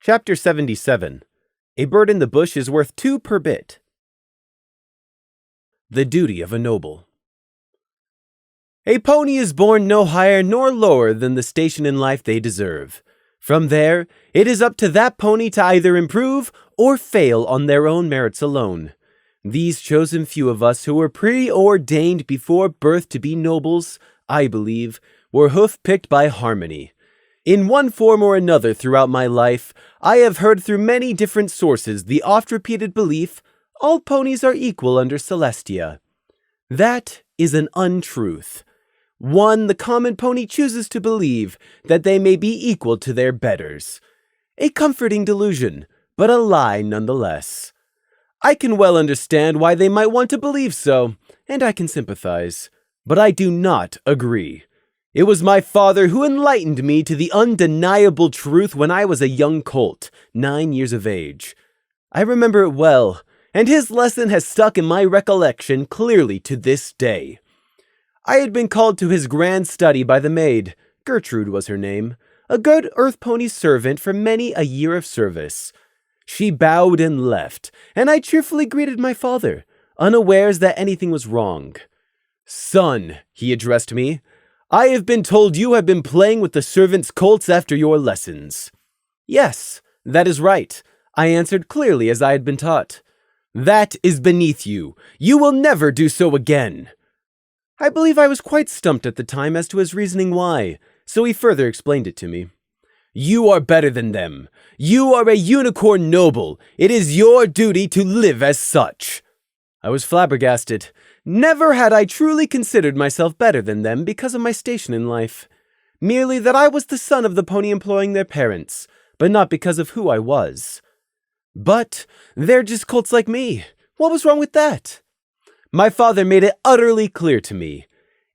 Chapter 77. A bird in the bush is worth 2 per bit. The duty of a noble. A pony is born no higher nor lower than the station in life they deserve. From there, it is up to that pony to either improve or fail on their own merits alone. These chosen few of us who were preordained before birth to be nobles, I believe, were hoof-picked by harmony. In one form or another throughout my life, I have heard through many different sources the oft-repeated belief, all ponies are equal under Celestia. That is an untruth. One, the common pony chooses to believe that they may be equal to their betters. A comforting delusion, but a lie nonetheless. I can well understand why they might want to believe so, and I can sympathize. But I do not agree. It was my father who enlightened me to the undeniable truth when I was a young colt, 9 years of age. I remember it well, and his lesson has stuck in my recollection clearly to this day. I had been called to his grand study by the maid, Gertrude was her name, a good earth pony servant for many a year of service. She bowed and left, and I cheerfully greeted my father, unawares that anything was wrong. "Son," he addressed me, "I have been told you have been playing with the servants' colts after your lessons." "Yes, that is right," I answered clearly as I had been taught. "That is beneath you. You will never do so again." I believe I was quite stumped at the time as to his reasoning why, so he further explained it to me. "You are better than them. You are a unicorn noble. It is your duty to live as such." I was flabbergasted. Never had I truly considered myself better than them because of my station in life. Merely that I was the son of the pony employing their parents, but not because of who I was. But they're just colts like me. What was wrong with that? My father made it utterly clear to me.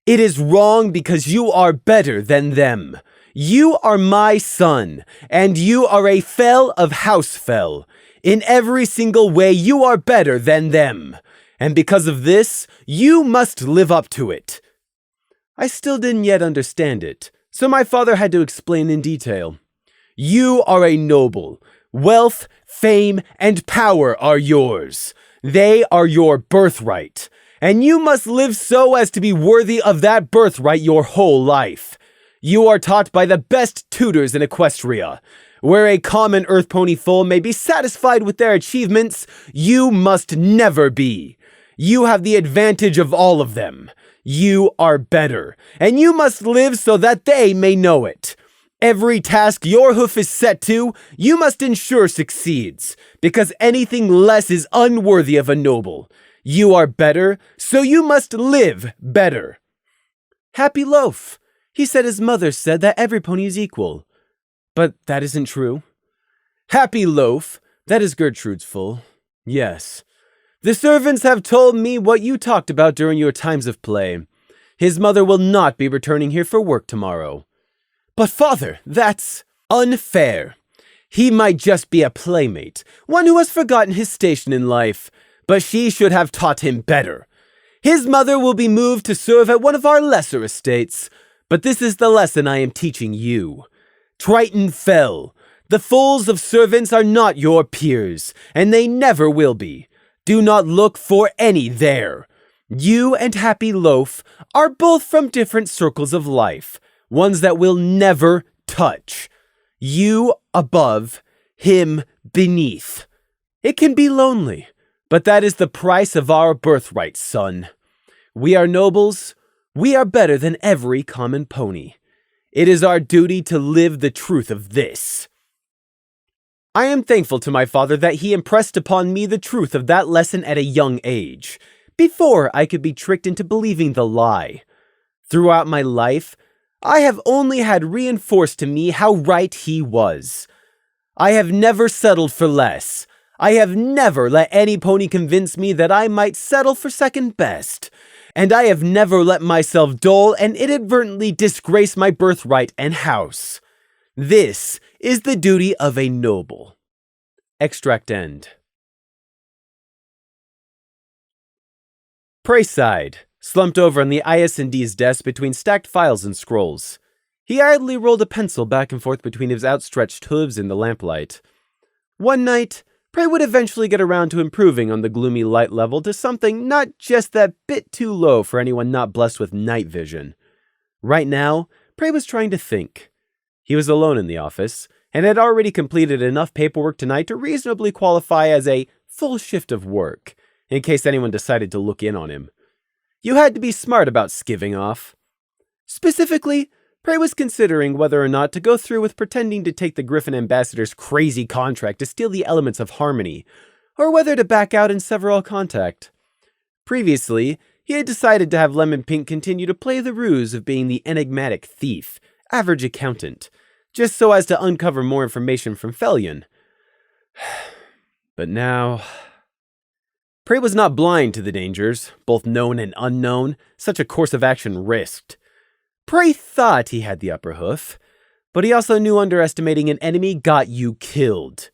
It is wrong because you are better than them. You are my son, and you are a fell of house fell. In every single way, you are better than them. And because of this, you must live up to it. I still didn't yet understand it, so my father had to explain in detail. You are a noble. Wealth, fame, and power are yours. They are your birthright, and you must live so as to be worthy of that birthright your whole life. You are taught by the best tutors in Equestria. Where a common earth pony foal may be satisfied with their achievements, you must never be. You have the advantage of all of them. You are better, and you must live so that they may know it. Every task your hoof is set to, you must ensure succeeds, because anything less is unworthy of a noble. You are better, so you must live better. Happy Loaf. He said his mother said that every pony is equal. But that isn't true. Happy Loaf, that is Gertrude's foal. Yes. The servants have told me what you talked about during your times of play. His mother will not be returning here for work tomorrow. But father, that's unfair. He might just be a playmate, one who has forgotten his station in life, but she should have taught him better. His mother will be moved to serve at one of our lesser estates, but this is the lesson I am teaching you. Triton fell. The foals of servants are not your peers, and they never will be. Do not look for any there. You and Happy Loaf are both from different circles of life. Ones that will never touch. You above, him beneath. It can be lonely, but that is the price of our birthright, son. We are nobles. We are better than every common pony. It is our duty to live the truth of this. I am thankful to my father that he impressed upon me the truth of that lesson at a young age, before I could be tricked into believing the lie. Throughout my life, I have only had reinforced to me how right he was. I have never settled for less. I have never let any pony convince me that I might settle for second best. And I have never let myself dull and inadvertently disgrace my birthright and house. This is the duty of a noble. Extract end. Prayside, slumped over on the IS&D's desk between stacked files and scrolls. He idly rolled a pencil back and forth between his outstretched hooves in the lamplight. One night, Prey would eventually get around to improving on the gloomy light level to something not just that bit too low for anyone not blessed with night vision. Right now, Prey was trying to think. He was alone in the office, and had already completed enough paperwork tonight to reasonably qualify as a full shift of work, in case anyone decided to look in on him. You had to be smart about skiving off. Specifically, Prey was considering whether or not to go through with pretending to take the Griffin Ambassador's crazy contract to steal the elements of harmony, or whether to back out and sever all contact. Previously, he had decided to have Lemon Pink continue to play the ruse of being the enigmatic thief, average accountant, just so as to uncover more information from Felion. But now... Prey was not blind to the dangers, both known and unknown, such a course of action risked. Prey thought he had the upper hoof, but he also knew underestimating an enemy got you killed.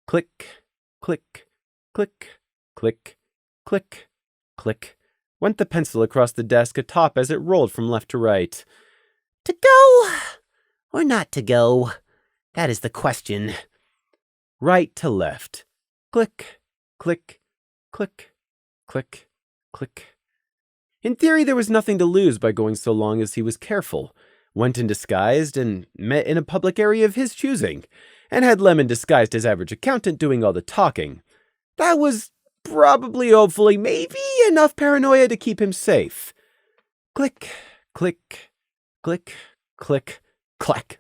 Click, click, click, click, click, click, went the pencil across the desk atop as it rolled from left to right. To go or not to go? That is the question. Right to left. Click, click, click, click, click. In theory, there was nothing to lose by going so long as he was careful, went in disguised, and met in a public area of his choosing, and had Lemon disguised as average accountant doing all the talking. That was probably, hopefully, maybe enough paranoia to keep him safe. Click, click, click, click, clack.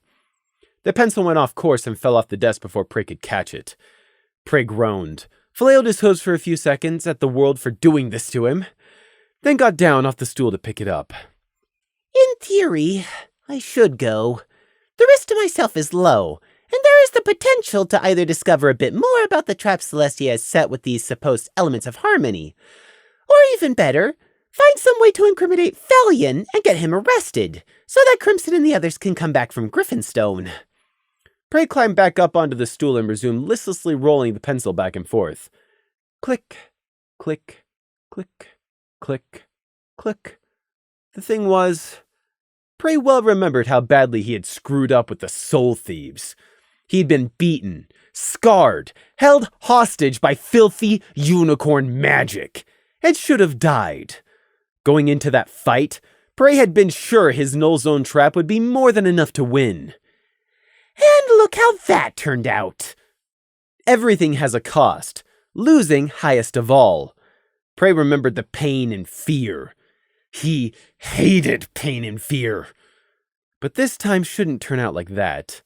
The pencil went off course and fell off the desk before Prey could catch it. Prey groaned, flailed his hooves for a few seconds at the world for doing this to him, then got down off the stool to pick it up. In theory, I should go. The risk to myself is low, and there is the potential to either discover a bit more about the trap Celestia has set with these supposed elements of harmony, or even better, find some way to incriminate Felion and get him arrested, so that Crimson and the others can come back from Griffinstone. Prey climbed back up onto the stool and resumed listlessly rolling the pencil back and forth. Click, click, click, click, click. The thing was, Prey well remembered how badly he had screwed up with the Soul Thieves. He'd been beaten, scarred, held hostage by filthy unicorn magic, and should have died. Going into that fight, Prey had been sure his Null Zone trap would be more than enough to win. And look how that turned out. Everything has a cost, losing highest of all. Prey remembered the pain and fear. He hated pain and fear. But this time shouldn't turn out like that.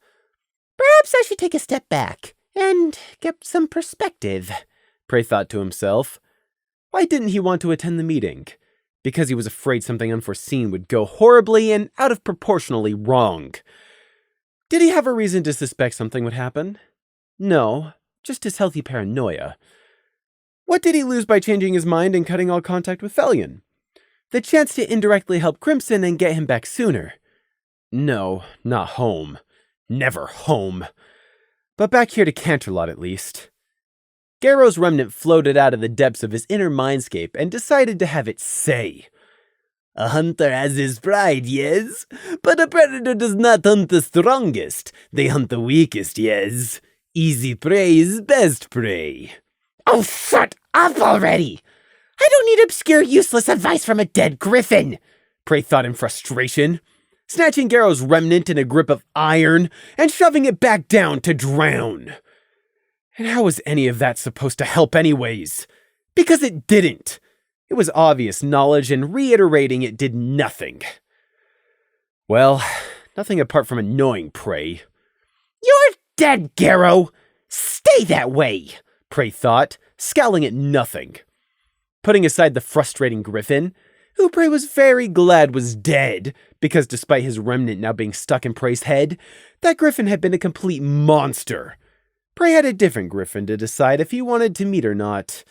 Perhaps I should take a step back and get some perspective, Prey thought to himself. Why didn't he want to attend the meeting? Because he was afraid something unforeseen would go horribly and out of proportionally wrong. Did he have a reason to suspect something would happen? No, just his healthy paranoia. What did he lose by changing his mind and cutting all contact with Felion? The chance to indirectly help Crimson and get him back sooner. No, not home. Never home. But back here to Canterlot at least. Garrow's remnant floated out of the depths of his inner mindscape and decided to have its say. A hunter has his pride, yes? But a predator does not hunt the strongest. They hunt the weakest, yes? Easy prey is best prey. Oh, shut up already! I don't need obscure, useless advice from a dead griffin, Prey thought in frustration, snatching Garrow's remnant in a grip of iron and shoving it back down to drown. And how was any of that supposed to help anyways? Because it didn't. It was obvious knowledge, and reiterating it did nothing. Well, nothing apart from annoying Prey. You're dead, Garrow! Stay that way, Prey thought, scowling at nothing. Putting aside the frustrating griffin, who Prey was very glad was dead, because despite his remnant now being stuck in Prey's head, that griffin had been a complete monster. Prey had a different griffin to decide if he wanted to meet or not.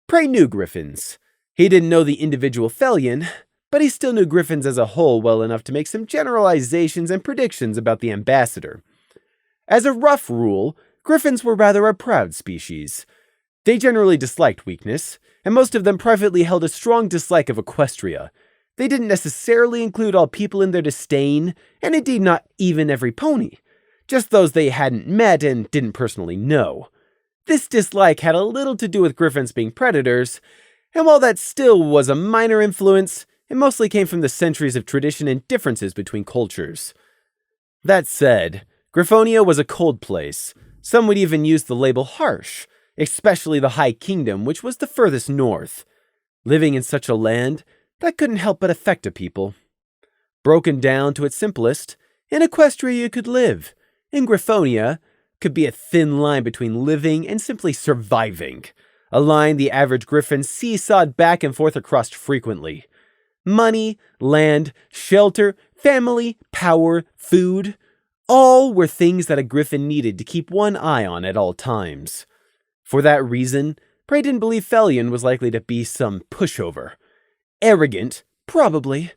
Prey knew griffins. He didn't know the individual Felion, but he still knew griffins as a whole well enough to make some generalizations and predictions about the ambassador. As a rough rule, griffins were rather a proud species. They generally disliked weakness, and most of them privately held a strong dislike of Equestria. They didn't necessarily include all people in their disdain, and indeed not even every pony, just those they hadn't met and didn't personally know. This dislike had a little to do with griffins being predators, and while that still was a minor influence, it mostly came from the centuries of tradition and differences between cultures. That said, Griffonia was a cold place. Some would even use the label harsh, especially the High Kingdom, which was the furthest north. Living in such a land, that couldn't help but affect a people. Broken down to its simplest, in Equestria you could live. In Griffonia, could be a thin line between living and simply surviving. A line the average griffin seesawed back and forth across frequently. Money, land, shelter, family, power, food, all were things that a griffin needed to keep one eye on at all times. For that reason, Prey didn't believe Felion was likely to be some pushover. Arrogant, probably,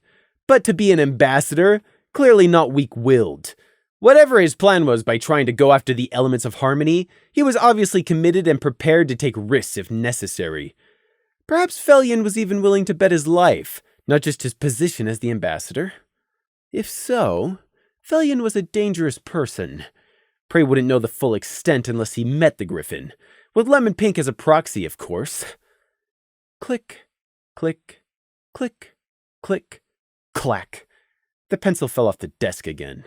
but to be an ambassador, clearly not weak-willed. Whatever his plan was by trying to go after the elements of harmony, he was obviously committed and prepared to take risks if necessary. Perhaps Felion was even willing to bet his life, not just his position as the ambassador. If so, Felion was a dangerous person. Prey wouldn't know the full extent unless he met the griffin, with Lemon Pink as a proxy, of course. Click, click, click, click, clack. The pencil fell off the desk again.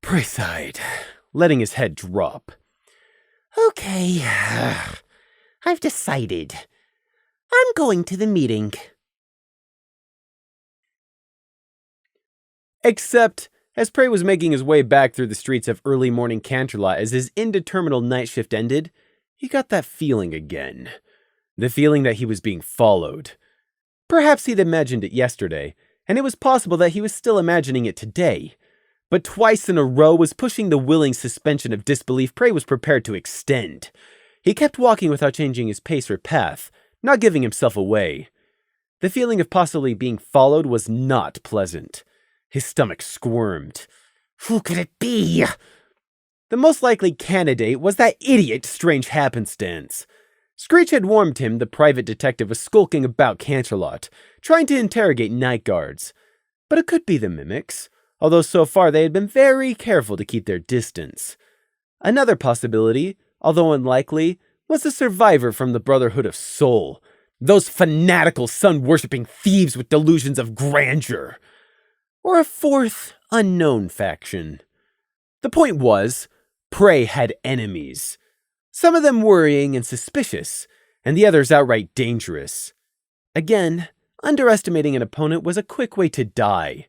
Prey sighed, letting his head drop. Okay, I've decided. I'm going to the meeting. Except, as Prey was making his way back through the streets of early morning Canterlot as his indeterminate night shift ended, he got that feeling again. The feeling that he was being followed. Perhaps he'd imagined it yesterday, and it was possible that he was still imagining it today. But twice in a row was pushing the willing suspension of disbelief Prey was prepared to extend. He kept walking without changing his pace or path, not giving himself away. The feeling of possibly being followed was not pleasant. His stomach squirmed. Who could it be? The most likely candidate was that idiot Strange Happenstance. Screech had warned him the private detective was skulking about Canterlot, trying to interrogate night guards. But it could be the mimics, although so far they had been very careful to keep their distance. Another possibility, although unlikely, was the survivor from the Brotherhood of Soul, those fanatical sun-worshipping thieves with delusions of grandeur. Or a fourth, unknown faction. The point was, Prey had enemies. Some of them worrying and suspicious, and the others outright dangerous. Again, underestimating an opponent was a quick way to die.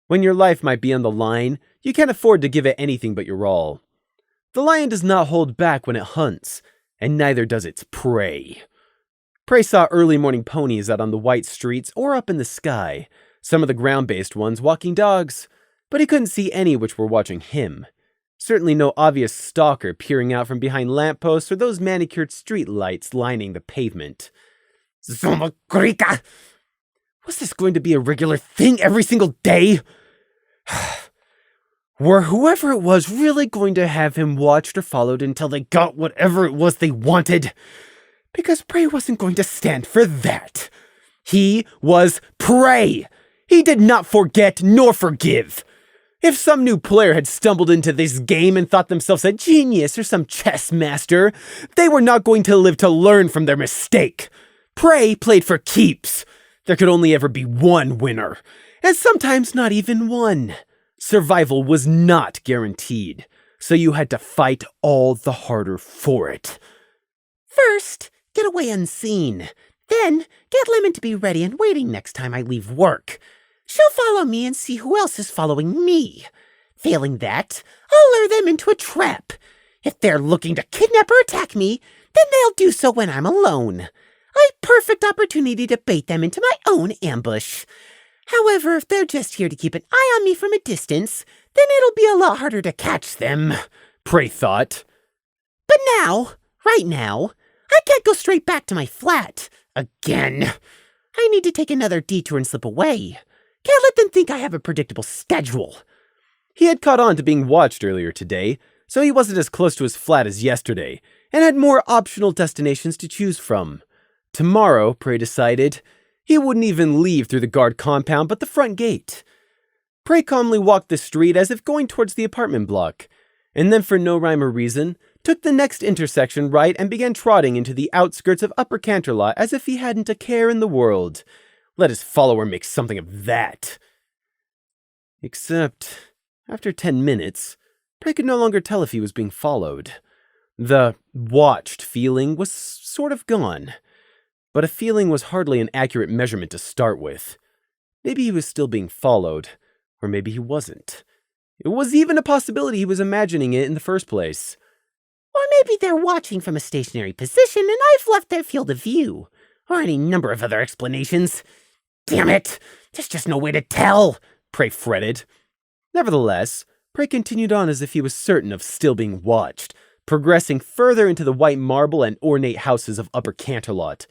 When your life might be on the line, you can't afford to give it anything but your all. The lion does not hold back when it hunts, and neither does its prey. Prey saw early morning ponies out on the white streets or up in the sky, some of the ground-based ones walking dogs, but he couldn't see any which were watching him. Certainly no obvious stalker peering out from behind lampposts or those manicured street lights lining the pavement. Zomagrika! Was this going to be a regular thing every single day? Were whoever it was really going to have him watched or followed until they got whatever it was they wanted? Because Prey wasn't going to stand for that. He was Prey! He did not forget nor forgive. If some new player had stumbled into this game and thought themselves a genius or some chess master, they were not going to live to learn from their mistake. Prey played for keeps. There could only ever be one winner, and sometimes not even one. Survival was not guaranteed, so you had to fight all the harder for it. First, get away unseen. Then, get Lemon to be ready and waiting next time I leave work. She'll follow me and see who else is following me. Failing that, I'll lure them into a trap. If they're looking to kidnap or attack me, then they'll do so when I'm alone. A perfect opportunity to bait them into my own ambush. However, if they're just here to keep an eye on me from a distance, then it'll be a lot harder to catch them, Prey thought. But right now, I can't go straight back to my flat. Again. I need to take another detour and slip away. Can't let them think I have a predictable schedule. He had caught on to being watched earlier today, so he wasn't as close to his flat as yesterday, and had more optional destinations to choose from. Tomorrow, Prey decided, he wouldn't even leave through the guard compound but the front gate. Prey calmly walked the street as if going towards the apartment block, and then for no rhyme or reason, took the next intersection right and began trotting into the outskirts of Upper Canterlot as if he hadn't a care in the world. Let his follower make something of that. Except, after 10 minutes, Prey could no longer tell if he was being followed. The watched feeling was sort of gone, but a feeling was hardly an accurate measurement to start with. Maybe he was still being followed, or maybe he wasn't. It was even a possibility he was imagining it in the first place. Or maybe they're watching from a stationary position and I've left their field of view. Or any number of other explanations. Damn it! There's just no way to tell, Prey fretted. Nevertheless, Prey continued on as if he was certain of still being watched, progressing further into the white marble and ornate houses of Upper Canterlot.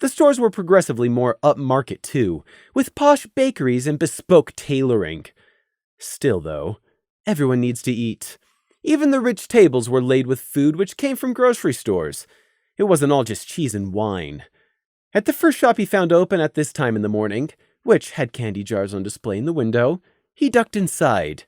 The stores were progressively more upmarket too, with posh bakeries and bespoke tailoring. Still, though, everyone needs to eat. Even the rich tables were laid with food which came from grocery stores. It wasn't all just cheese and wine. At the first shop he found open at this time in the morning, which had candy jars on display in the window, he ducked inside.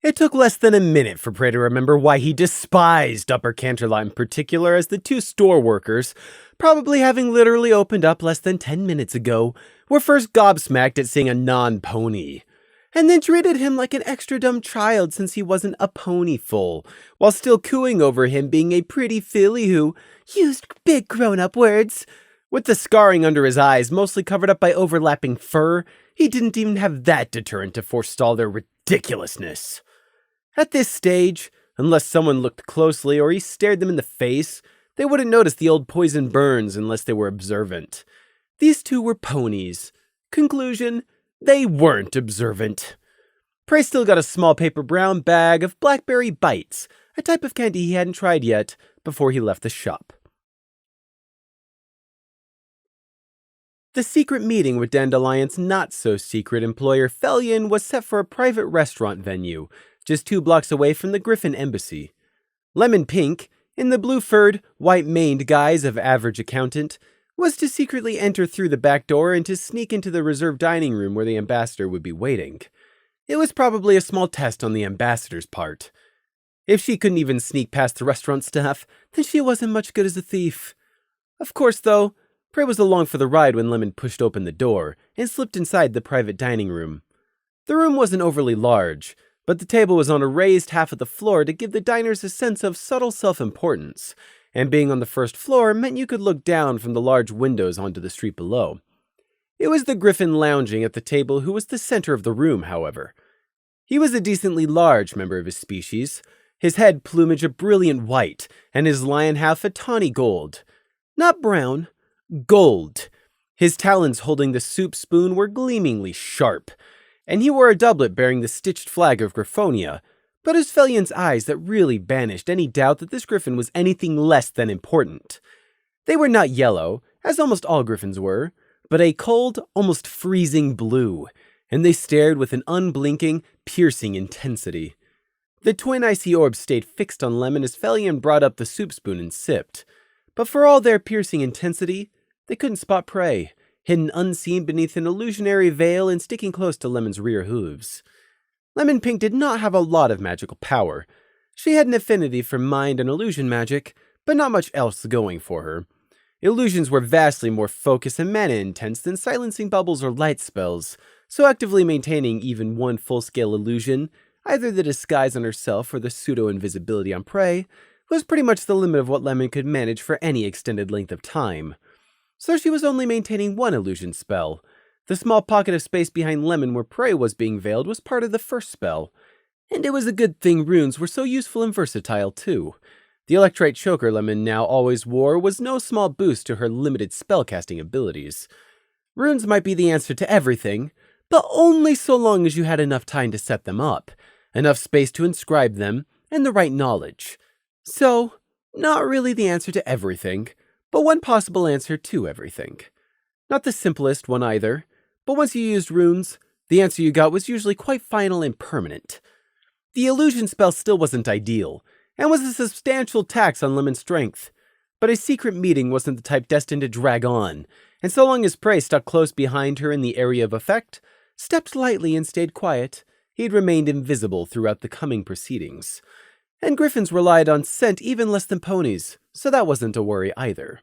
It took less than a minute for Prey to remember why he despised Upper Canterlot in particular, as the two store workers, probably having literally opened up less than 10 minutes ago, were first gobsmacked at seeing a non-pony, and then treated him like an extra dumb child since he wasn't a ponyful, while still cooing over him being a pretty filly who used big grown-up words. With the scarring under his eyes mostly covered up by overlapping fur, he didn't even have that deterrent to forestall their ridiculousness. At this stage, unless someone looked closely or he stared them in the face, they wouldn't notice the old poison burns unless they were observant. These two were ponies. Conclusion, they weren't observant. Prey still got a small paper brown bag of blackberry bites, a type of candy he hadn't tried yet, before he left the shop. The secret meeting with Dandelion's not-so-secret employer Fellion was set for a private restaurant venue, just 2 blocks away from the Griffin Embassy. Lemon Pink, in the blue-furred, white-maned guise of average accountant, was to secretly enter through the back door and to sneak into the reserved dining room where the ambassador would be waiting. It was probably a small test on the ambassador's part. If she couldn't even sneak past the restaurant staff, then she wasn't much good as a thief. Of course, though, Prey was along for the ride when Lemon pushed open the door and slipped inside the private dining room. The room wasn't overly large, but the table was on a raised half of the floor to give the diners a sense of subtle self-importance, and being on the first floor meant you could look down from the large windows onto the street below. It was the Griffin lounging at the table who was the center of the room, however. He was a decently large member of his species, his head plumage a brilliant white, and his lion half a tawny gold. Not brown, gold. His talons holding the soup spoon were gleamingly sharp, and he wore a doublet bearing the stitched flag of Griffonia, but it was Fellion's eyes that really banished any doubt that this griffin was anything less than important. They were not yellow, as almost all griffins were, but a cold, almost freezing blue, and they stared with an unblinking, piercing intensity. The twin icy orbs stayed fixed on Lemon as Fellion brought up the soup spoon and sipped, but for all their piercing intensity, they couldn't spot Prey, hidden unseen beneath an illusionary veil and sticking close to Lemon's rear hooves. Lemon Pink did not have a lot of magical power. She had an affinity for mind and illusion magic, but not much else going for her. Illusions were vastly more focused and mana-intense than silencing bubbles or light spells, so actively maintaining even one full-scale illusion, either the disguise on herself or the pseudo-invisibility on Prey, was pretty much the limit of what Lemon could manage for any extended length of time. So she was only maintaining one illusion spell. The small pocket of space behind Lemon where Prey was being veiled was part of the first spell. And it was a good thing runes were so useful and versatile too. The electrite choker Lemon now always wore was no small boost to her limited spellcasting abilities. Runes might be the answer to everything, but only so long as you had enough time to set them up, enough space to inscribe them, and the right knowledge. So, not really the answer to everything, but one possible answer to everything. Not the simplest one either, but once you used runes, the answer you got was usually quite final and permanent. The illusion spell still wasn't ideal, and was a substantial tax on Lemon's strength, but a secret meeting wasn't the type destined to drag on, and so long as Prey stuck close behind her in the area of effect, stepped lightly and stayed quiet, he'd remained invisible throughout the coming proceedings. And griffins relied on scent even less than ponies, so that wasn't a worry either.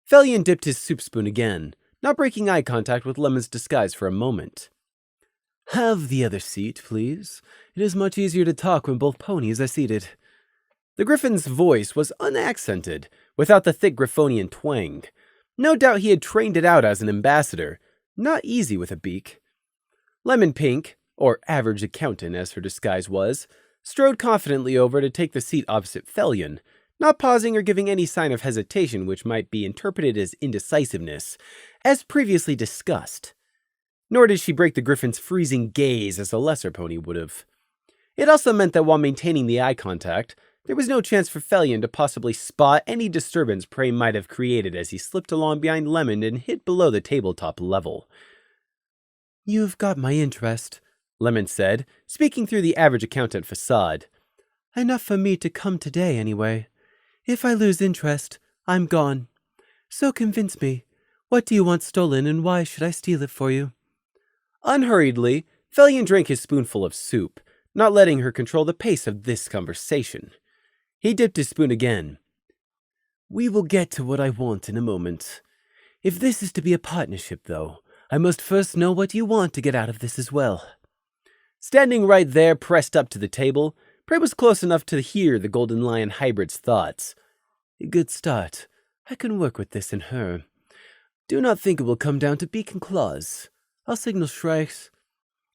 Felion dipped his soup spoon again, not breaking eye contact with Lemon's disguise for a moment. Have the other seat, please. It is much easier to talk when both ponies are seated. The griffin's voice was unaccented, without the thick Griffonian twang. No doubt he had trained it out as an ambassador. Not easy with a beak. Lemon Pink, or average accountant as her disguise was, strode confidently over to take the seat opposite Felion, not pausing or giving any sign of hesitation which might be interpreted as indecisiveness, as previously discussed. Nor did she break the griffin's freezing gaze as a lesser pony would have. It also meant that while maintaining the eye contact, there was no chance for Felion to possibly spot any disturbance Prey might have created as he slipped along behind Lemon and hid below the tabletop level. You've got my interest, Lemon said, speaking through the average accountant facade. Enough for me to come today, anyway. If I lose interest, I'm gone. So convince me, what do you want stolen and why should I steal it for you? Unhurriedly, Felion drank his spoonful of soup, not letting her control the pace of this conversation. He dipped his spoon again. We will get to what I want in a moment. If this is to be a partnership, though, I must first know what you want to get out of this as well. Standing right there, pressed up to the table, Prey was close enough to hear the Golden Lion hybrid's thoughts. A good start. I can work with this in her. Do not think it will come down to beak and claws. I'll signal strikes.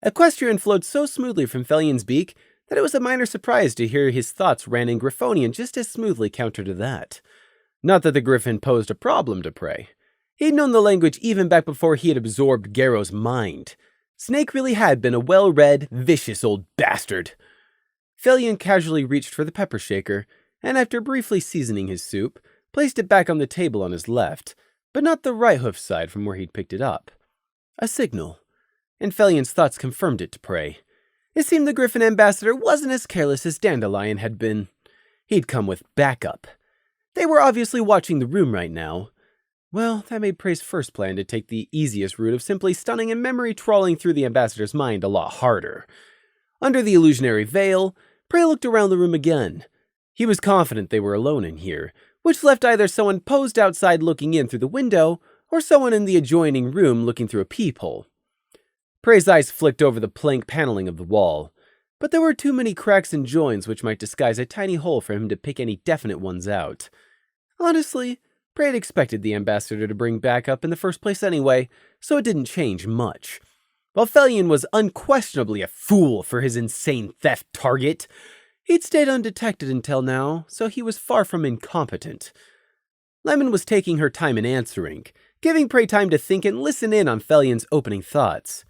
Equestrian flowed so smoothly from Felion's beak that it was a minor surprise to hear his thoughts ran in Griffonian just as smoothly counter to that. Not that the griffin posed a problem to Prey. He'd known the language even back before he had absorbed Garrow's mind. Snake really had been a well-read, vicious old bastard. Felion casually reached for the pepper shaker, and after briefly seasoning his soup, placed it back on the table on his left, but not the right hoof side from where he'd picked it up. A signal. And Felion's thoughts confirmed it to Prey. It seemed the Griffin ambassador wasn't as careless as Dandelion had been. He'd come with backup. They were obviously watching the room right now. Well, that made Prey's first plan to take the easiest route of simply stunning and memory trawling through the ambassador's mind a lot harder. Under the illusionary veil, Prey looked around the room again. He was confident they were alone in here, which left either someone posed outside looking in through the window, or someone in the adjoining room looking through a peephole. Prey's eyes flicked over the plank paneling of the wall, but there were too many cracks and joins which might disguise a tiny hole for him to pick any definite ones out. Honestly, Prey had expected the ambassador to bring backup in the first place anyway, so it didn't change much. While Felion was unquestionably a fool for his insane theft target, he'd stayed undetected until now, so he was far from incompetent. Lemon was taking her time in answering, giving Prey time to think and listen in on Felion's opening thoughts.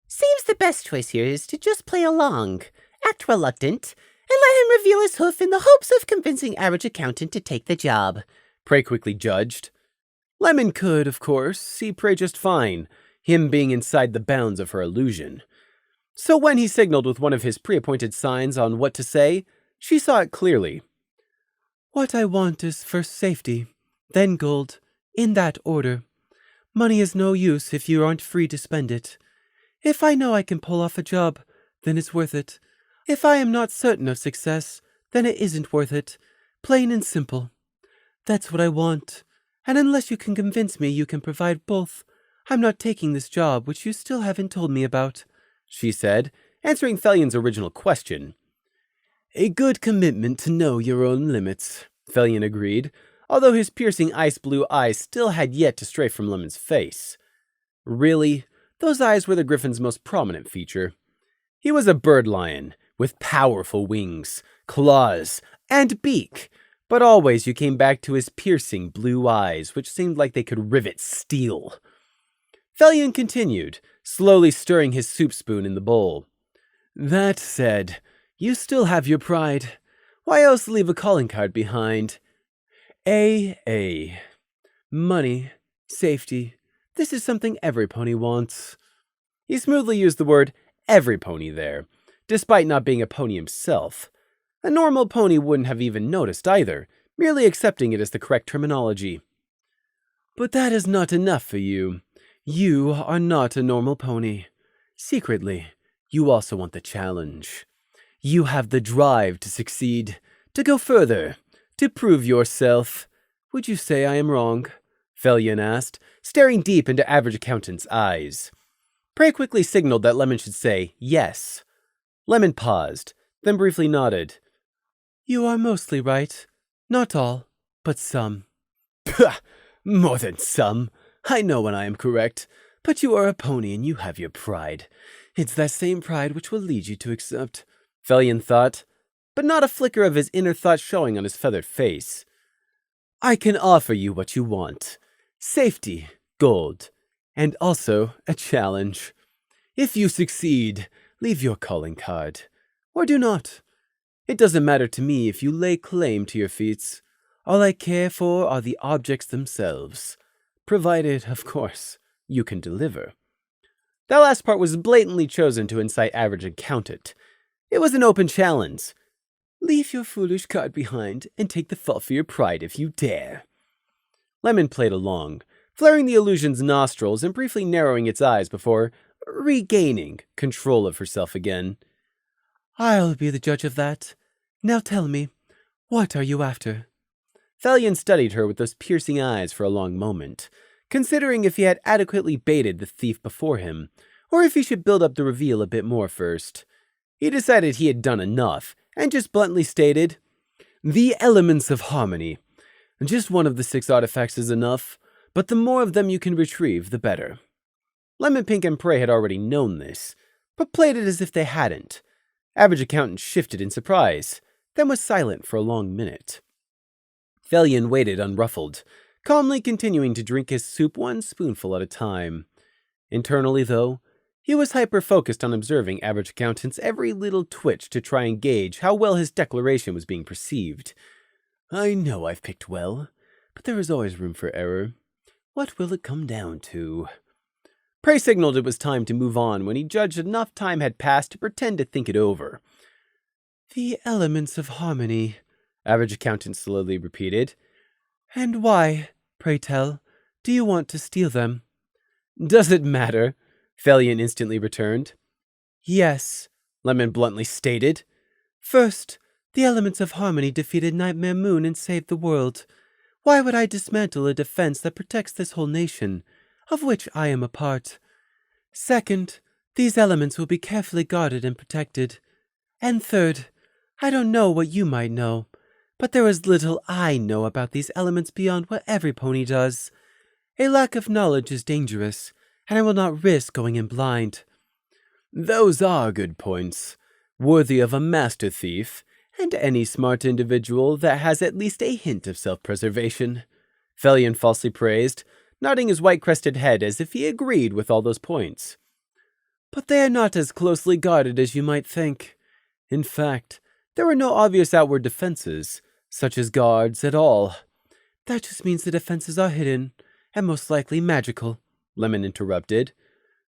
Seems the best choice here is to just play along, act reluctant, and let him reveal his hoof in the hopes of convincing average accountant to take the job, Prey quickly judged. Lemon could, of course, see Prey just fine, him being inside the bounds of her illusion. So when he signaled with one of his pre-appointed signs on what to say, she saw it clearly. What I want is first safety, then gold, in that order. Money is no use if you aren't free to spend it. If I know I can pull off a job, then it's worth it. If I am not certain of success, then it isn't worth it. Plain and simple. That's what I want. And unless you can convince me you can provide both, I'm not taking this job which you still haven't told me about, she said, answering Felion's original question. A good commitment to know your own limits, Felion agreed, although his piercing ice blue eyes still had yet to stray from Lemon's face. Really? Those eyes were the griffin's most prominent feature. He was a bird lion, with powerful wings, claws, and beak, but always you came back to his piercing blue eyes, which seemed like they could rivet steel. Felion continued, slowly stirring his soup spoon in the bowl. That said, you still have your pride. Why else leave a calling card behind? A. Money, safety. This is something every pony wants. He smoothly used the word every pony there, despite not being a pony himself. A normal pony wouldn't have even noticed either, merely accepting it as the correct terminology. But that is not enough for you. You are not a normal pony. Secretly, you also want the challenge. You have the drive to succeed, to go further, to prove yourself. Would you say I am wrong? Felion asked, staring deep into Average Accountant's eyes. Prey quickly signaled that Lemon should say yes. Lemon paused, then briefly nodded. You are mostly right. Not all, but some. Pah! More than some. I know when I am correct. But you are a pony and you have your pride. It's that same pride which will lead you to accept. Felion thought, but not a flicker of his inner thought showing on his feathered face. I can offer you what you want. Safety, gold, and also a challenge. If you succeed, leave your calling card. Or do not. It doesn't matter to me if you lay claim to your feats. All I care for are the objects themselves. Provided, of course, you can deliver. That last part was blatantly chosen to incite Average Accountant. It was an open challenge. Leave your foolish card behind and take the fall for your pride if you dare. Lemon played along, flaring the illusion's nostrils and briefly narrowing its eyes before regaining control of herself again. I'll be the judge of that. Now tell me, what are you after? Felion studied her with those piercing eyes for a long moment, considering if he had adequately baited the thief before him, or if he should build up the reveal a bit more first. He decided he had done enough, and just bluntly stated, The elements of harmony. Just one of the 6 artifacts is enough, but the more of them you can retrieve, the better. Lemon Pink and Prey had already known this, but played it as if they hadn't. Average Accountant shifted in surprise, then was silent for a long minute. Felion waited unruffled, calmly continuing to drink his soup one spoonful at a time. Internally, though, he was hyper-focused on observing Average Accountant's every little twitch to try and gauge how well his declaration was being perceived. I know I've picked well, but there is always room for error. What will it come down to? Prey signaled it was time to move on when he judged enough time had passed to pretend to think it over. The elements of harmony, Average Accountant slowly repeated. And why, pray tell, do you want to steal them? Does it matter? Felion instantly returned. Yes, Lemon bluntly stated. First, the elements of harmony defeated Nightmare Moon and saved the world. Why would I dismantle a defense that protects this whole nation, of which I am a part? Second, these elements will be carefully guarded and protected. And third, I don't know what you might know, but there is little I know about these elements beyond what every pony does. A lack of knowledge is dangerous, and I will not risk going in blind. Those are good points, worthy of a master thief, and any smart individual that has at least a hint of self-preservation. Felion falsely praised, nodding his white-crested head as if he agreed with all those points. But they are not as closely guarded as you might think. In fact, there are no obvious outward defenses, such as guards, at all. That just means the defenses are hidden, and most likely magical, Lemon interrupted.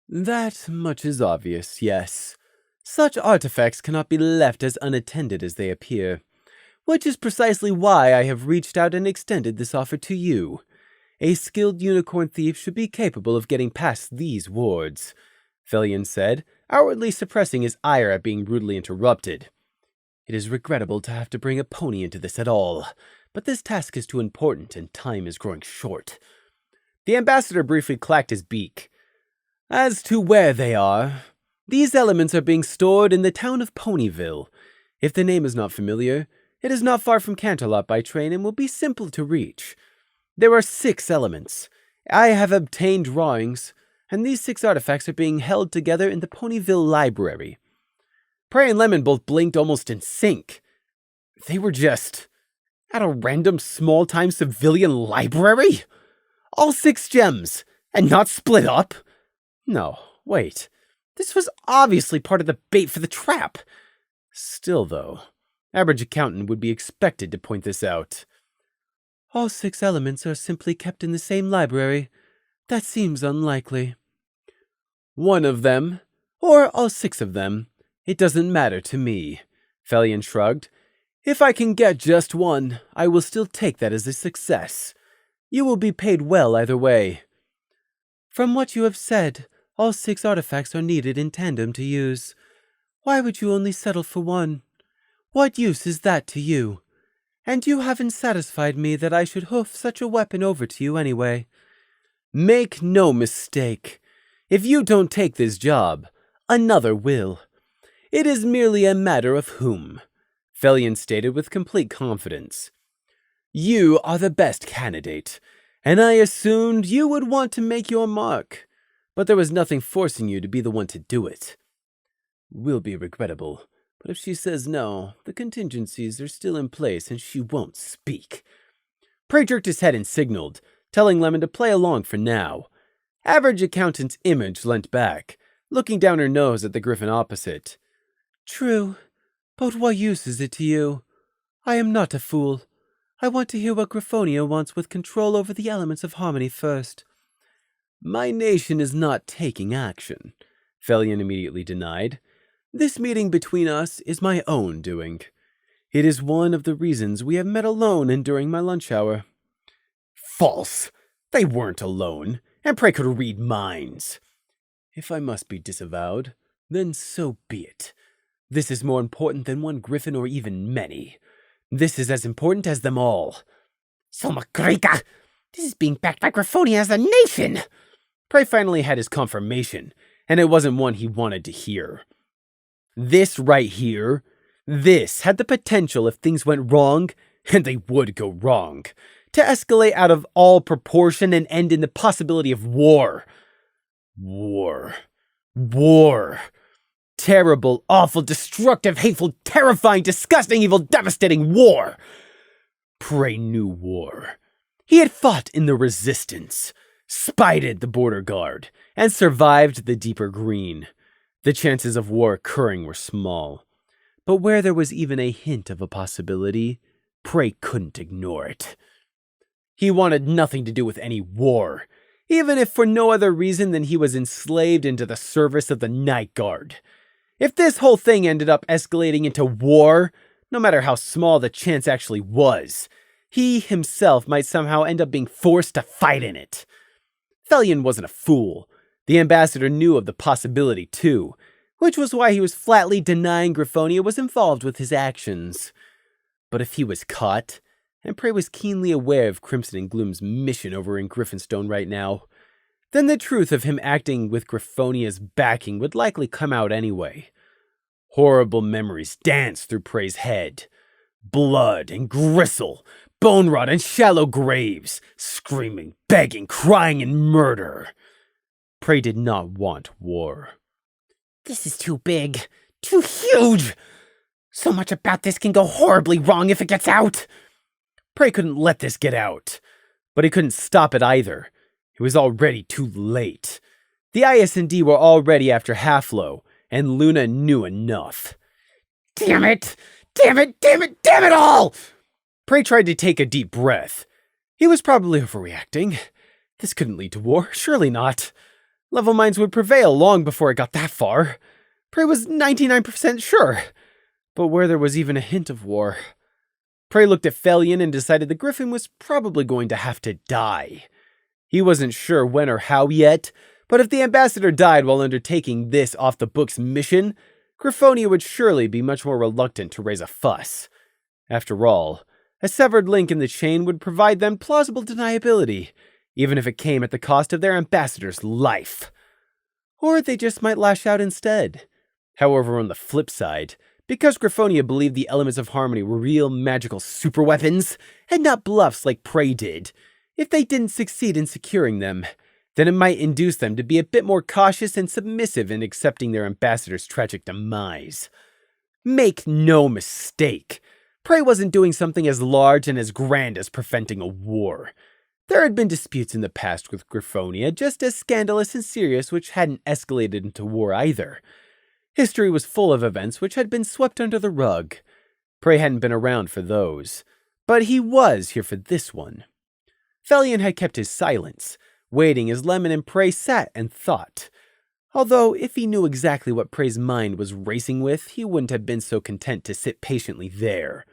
That much is obvious, yes. Such artifacts cannot be left as unattended as they appear, which is precisely why I have reached out and extended this offer to you. A skilled unicorn thief should be capable of getting past these wards, Felion said, outwardly suppressing his ire at being rudely interrupted. It is regrettable to have to bring a pony into this at all, but this task is too important and time is growing short. The ambassador briefly clacked his beak. As to where they are, these elements are being stored in the town of Ponyville. If the name is not familiar, it is not far from Canterlot by train and will be simple to reach. There are 6 elements. I have obtained drawings, and these 6 artifacts are being held together in the Ponyville Library. Prey and Lemon both blinked almost in sync. They were just at a random small-time civilian library? All 6 gems, and not split up? No, wait. This was obviously part of the bait for the trap. Still, though, Average Accountant would be expected to point this out. All 6 elements are simply kept in the same library. That seems unlikely. One of them, or all 6 of them, it doesn't matter to me, Felion shrugged. If I can get just one, I will still take that as a success. You will be paid well either way. From what you have said, all 6 artifacts are needed in tandem to use. Why would you only settle for one? What use is that to you? And you haven't satisfied me that I should hoof such a weapon over to you anyway. Make no mistake. If you don't take this job, another will. It is merely a matter of whom, Felion stated with complete confidence. You are the best candidate, and I assumed you would want to make your mark, but there was nothing forcing you to be the one to do it. Will be regrettable, but if she says no, the contingencies are still in place and she won't speak. Prey jerked his head and signaled, telling Lemon to play along for now. Average accountant's image leant back, looking down her nose at the griffin opposite. True, but what use is it to you? I am not a fool. I want to hear what Griffonia wants with control over the elements of harmony first. My nation is not taking action, Felion immediately denied. This meeting between us is my own doing. It is one of the reasons we have met alone and during my lunch hour. False! They weren't alone, and Prey could read minds. If I must be disavowed, then so be it. This is more important than one griffin or even many. This is as important as them all. Somakrika! This is being backed by Griffonia as a nation! Prey finally had his confirmation, and it wasn't one he wanted to hear. This right here, this had the potential if things went wrong, and they would go wrong, to escalate out of all proportion and end in the possibility of war. War. Terrible, awful, destructive, hateful, terrifying, disgusting, evil, devastating war. Prey knew war. He had fought in the resistance, spited the border guard, and survived the deeper green. The chances of war occurring were small. But where there was even a hint of a possibility, Prey couldn't ignore it. He wanted nothing to do with any war, even if for no other reason than he was enslaved into the service of the Night Guard. If this whole thing ended up escalating into war, no matter how small the chance actually was, he himself might somehow end up being forced to fight in it. Felion wasn't a fool. The ambassador knew of the possibility too, which was why he was flatly denying Griffonia was involved with his actions. But if he was caught, and Prey was keenly aware of Crimson and Gloom's mission over in Griffinstone right now, then the truth of him acting with Griffonia's backing would likely come out anyway. Horrible memories danced through Prey's head. Blood and gristle, bone rot and shallow graves, screaming, begging, crying, and murder. Prey did not want war. This is too big, too huge. So much about this can go horribly wrong if it gets out. Prey couldn't let this get out, but he couldn't stop it either. It was already too late. The IS&D were already after Halflow, and Luna knew enough. Damn it all! Prey tried to take a deep breath. He was probably overreacting. This couldn't lead to war, surely not. Level minds would prevail long before it got that far. Prey was 99% sure. But where there was even a hint of war. Prey looked at Felion and decided the Griffin was probably going to have to die. He wasn't sure when or how yet, but if the ambassador died while undertaking this off-the-books mission, Griffonia would surely be much more reluctant to raise a fuss. After all, a severed link in the chain would provide them plausible deniability, even if it came at the cost of their ambassador's life. Or they just might lash out instead. However, on the flip side, because Griffonia believed the elements of harmony were real magical superweapons, and not bluffs like Prey did, if they didn't succeed in securing them, then it might induce them to be a bit more cautious and submissive in accepting their ambassador's tragic demise. Make no mistake, Prey wasn't doing something as large and as grand as preventing a war. There had been disputes in the past with Griffonia, just as scandalous and serious, which hadn't escalated into war either. History was full of events which had been swept under the rug. Prey hadn't been around for those, but he was here for this one. Felion had kept his silence, waiting as Lemon and Prey sat and thought. Although, if he knew exactly what Prey's mind was racing with, he wouldn't have been so content to sit patiently there.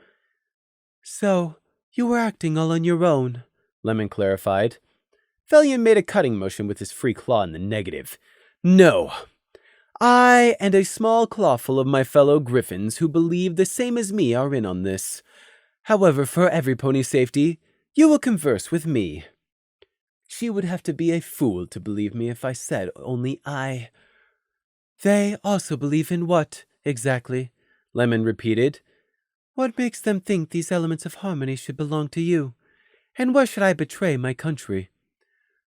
So, you were acting all on your own, Lemon clarified. Felion made a cutting motion with his free claw in the negative. No. I and a small clawful of my fellow griffins who believe the same as me are in on this. However, for every pony's safety, you will converse with me. She would have to be a fool to believe me if I said only I. They also believe in what, exactly? Lemon repeated. What makes them think these elements of harmony should belong to you? And why should I betray my country?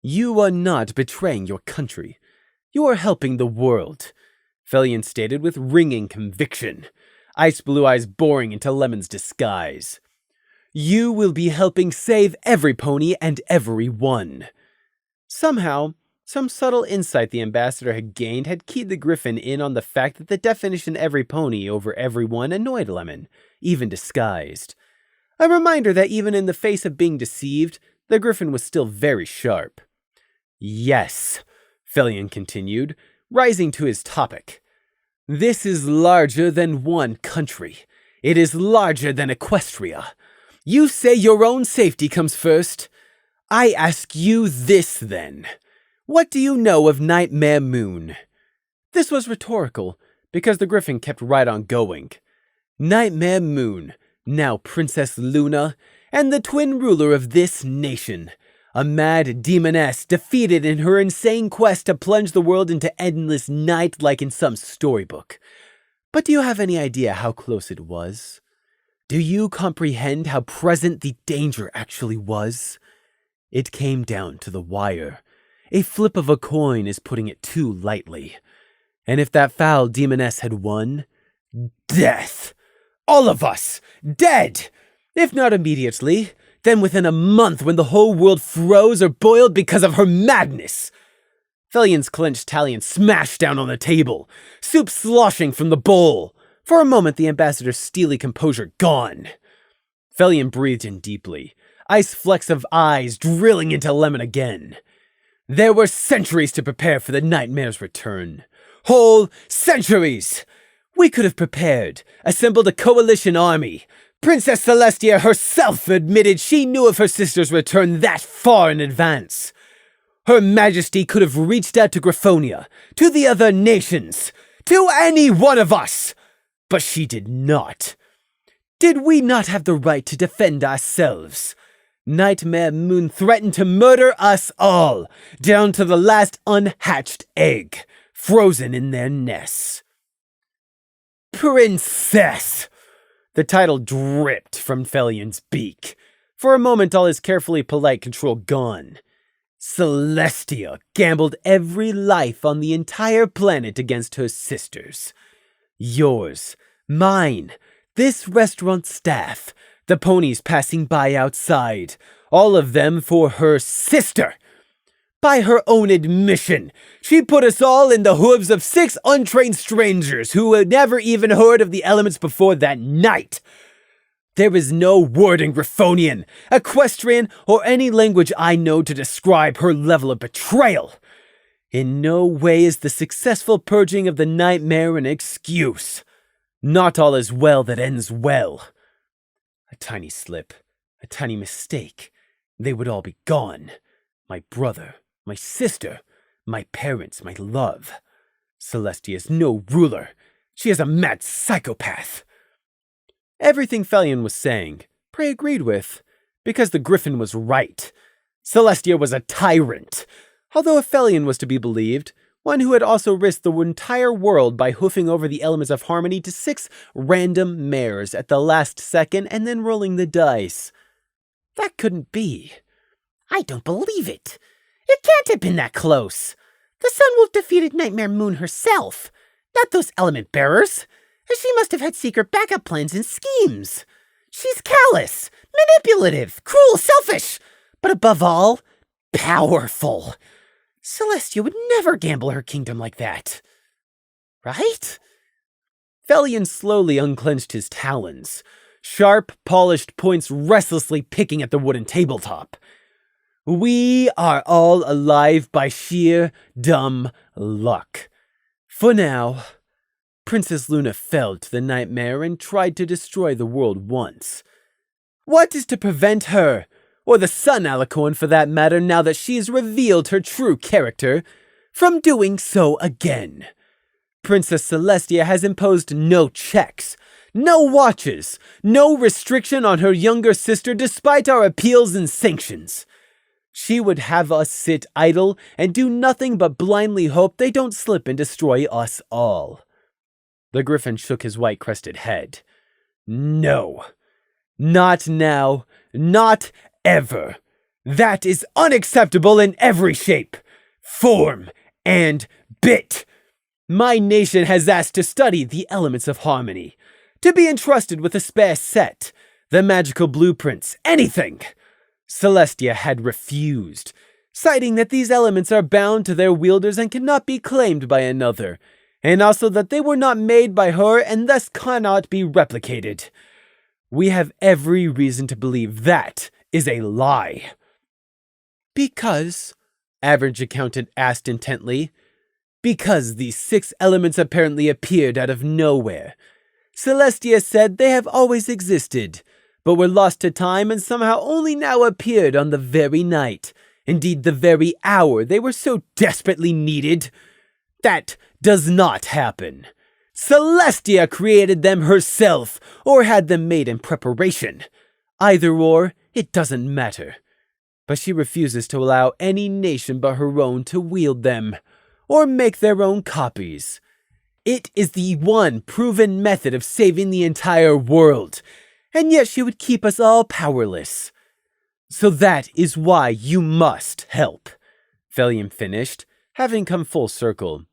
You are not betraying your country. You are helping the world, Felion stated with ringing conviction, ice blue eyes boring into Lemon's disguise. You will be helping save every pony and every one. Somehow, some subtle insight the ambassador had gained had keyed the griffin in on the fact that the definition every pony over everyone annoyed Lemon, even disguised. A reminder that even in the face of being deceived, the griffin was still very sharp. Yes, Felion continued, rising to his topic. This is larger than one country. It is larger than Equestria. You say your own safety comes first. I ask you this, then. What do you know of Nightmare Moon? This was rhetorical, because the griffin kept right on going. Nightmare Moon, now Princess Luna, and the twin ruler of this nation. A mad demoness defeated in her insane quest to plunge the world into endless night like in some storybook. But do you have any idea how close it was? Do you comprehend how present the danger actually was? It came down to the wire. A flip of a coin is putting it too lightly. And if that foul demoness had won, death! All of us! Dead! If not immediately, then within a month when the whole world froze or boiled because of her madness. Felion's clenched talon smashed down on the table, soup sloshing from the bowl. For a moment, the ambassador's steely composure gone. Felion breathed in deeply, ice flecks of eyes drilling into Lemon again. There were centuries to prepare for the nightmare's return. Whole centuries! We could have prepared, assembled a coalition army. Princess Celestia herself admitted she knew of her sister's return that far in advance. Her Majesty could have reached out to Griffonia, to the other nations, to any one of us. But she did not. Did we not have the right to defend ourselves? Nightmare Moon threatened to murder us all, down to the last unhatched egg, frozen in their nests. Princess! The title dripped from Felion's beak. For a moment, all his carefully polite control gone. Celestia gambled every life on the entire planet against her sisters. Yours, mine, this restaurant staff, the ponies passing by outside, all of them for her sister. By her own admission, she put us all in the hooves of 6 untrained strangers who had never even heard of the elements before that night. There is no word in Griffonian, Equestrian, or any language I know to describe her level of betrayal. In no way is the successful purging of the nightmare an excuse. Not all is well that ends well. A tiny slip, a tiny mistake, they would all be gone. My brother, my sister, my parents, my love. Celestia is no ruler. She is a mad psychopath. Everything Felion was saying, Prey agreed with, because the griffin was right. Celestia was a tyrant. Although if Felion was to be believed, one who had also risked the entire world by hoofing over the elements of harmony to 6 random mares at the last second and then rolling the dice. That couldn't be. I don't believe it. It can't have been that close. The Sunwolf defeated Nightmare Moon herself, not those element bearers. She must have had secret backup plans and schemes. She's callous, manipulative, cruel, selfish, but above all, powerful. Celestia would never gamble her kingdom like that. Right? Felion slowly unclenched his talons, sharp, polished points restlessly picking at the wooden tabletop. We are all alive by sheer, dumb luck. For now, Princess Luna fell to the nightmare and tried to destroy the world once. What is to prevent her, or the Sun Alicorn for that matter, now that she's revealed her true character, from doing so again? Princess Celestia has imposed no checks, no watches, no restriction on her younger sister despite our appeals and sanctions. She would have us sit idle and do nothing but blindly hope they don't slip and destroy us all. The Griffin shook his white-crested head. No. Not now. Not ever. That is unacceptable in every shape, form, and bit. My nation has asked to study the elements of harmony, to be entrusted with a spare set, the magical blueprints, anything. Celestia had refused, citing that these elements are bound to their wielders and cannot be claimed by another, and also that they were not made by her and thus cannot be replicated. We have every reason to believe that is a lie. Because, Average Accountant asked intently, because these 6 elements apparently appeared out of nowhere. Celestia said they have always existed, but were lost to time and somehow only now appeared on the very night, indeed the very hour they were so desperately needed. That does not happen. Celestia created them herself, or had them made in preparation. Either or, it doesn't matter. But she refuses to allow any nation but her own to wield them, or make their own copies. It is the one proven method of saving the entire world, and yet she would keep us all powerless. So that is why you must help, Felion finished, having come full circle.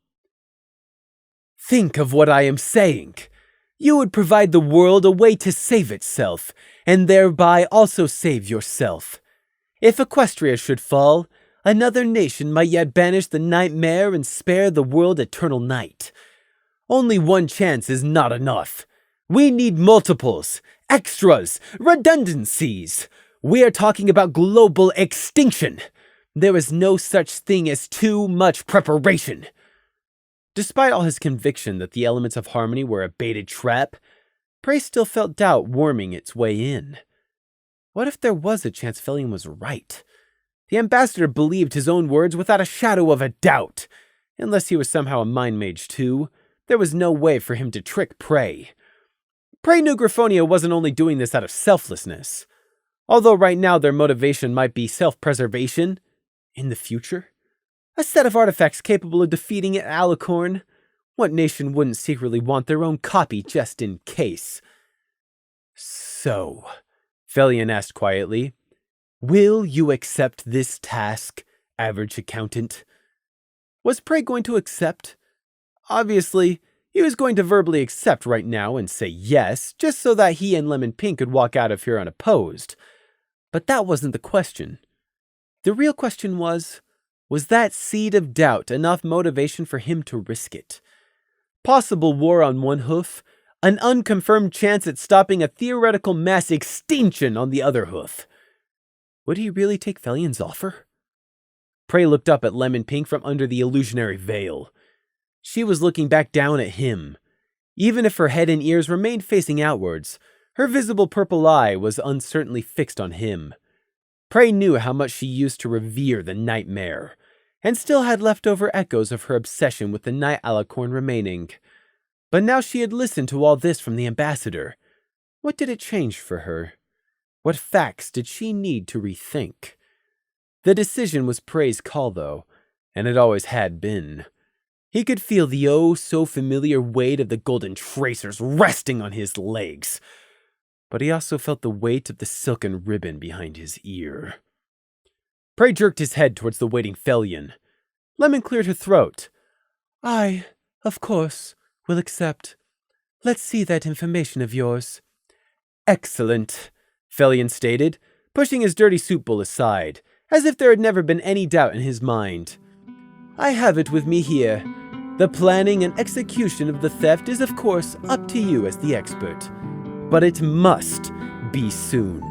Think of what I am saying. You would provide the world a way to save itself, and thereby also save yourself. If Equestria should fall, another nation might yet banish the nightmare and spare the world eternal night. Only one chance is not enough. We need multiples, extras, redundancies. We are talking about global extinction. There is no such thing as too much preparation. Despite all his conviction that the elements of harmony were a baited trap, Prey still felt doubt worming its way in. What if there was a chance Felion was right? The ambassador believed his own words without a shadow of a doubt. Unless he was somehow a mind mage too, there was no way for him to trick Prey. Prey knew Griffonia wasn't only doing this out of selflessness. Although right now their motivation might be self-preservation, in the future, a set of artifacts capable of defeating an alicorn. What nation wouldn't secretly want their own copy just in case? So, Felion asked quietly, will you accept this task, Average Accountant? Was Prey going to accept? Obviously, he was going to verbally accept right now and say yes, just so that he and Lemon Pink could walk out of here unopposed. But that wasn't the question. The real question was that seed of doubt enough motivation for him to risk it? Possible war on one hoof, an unconfirmed chance at stopping a theoretical mass extinction on the other hoof. Would he really take Felion's offer? Prey looked up at Lemon Pink from under the illusionary veil. She was looking back down at him. Even if her head and ears remained facing outwards, her visible purple eye was uncertainly fixed on him. Prey knew how much she used to revere the nightmare, and still had leftover echoes of her obsession with the night alicorn remaining. But now she had listened to all this from the ambassador. What did it change for her? What facts did she need to rethink? The decision was Prey's call, though, and it always had been. He could feel the oh-so-familiar weight of the golden tracers resting on his legs, but he also felt the weight of the silken ribbon behind his ear. Prey jerked his head towards the waiting Felion. Lemon cleared her throat. I, of course, will accept. Let's see that information of yours. Excellent, Felion stated, pushing his dirty soup bowl aside, as if there had never been any doubt in his mind. I have it with me here. The planning and execution of the theft is, of course, up to you as the expert. But it must be soon.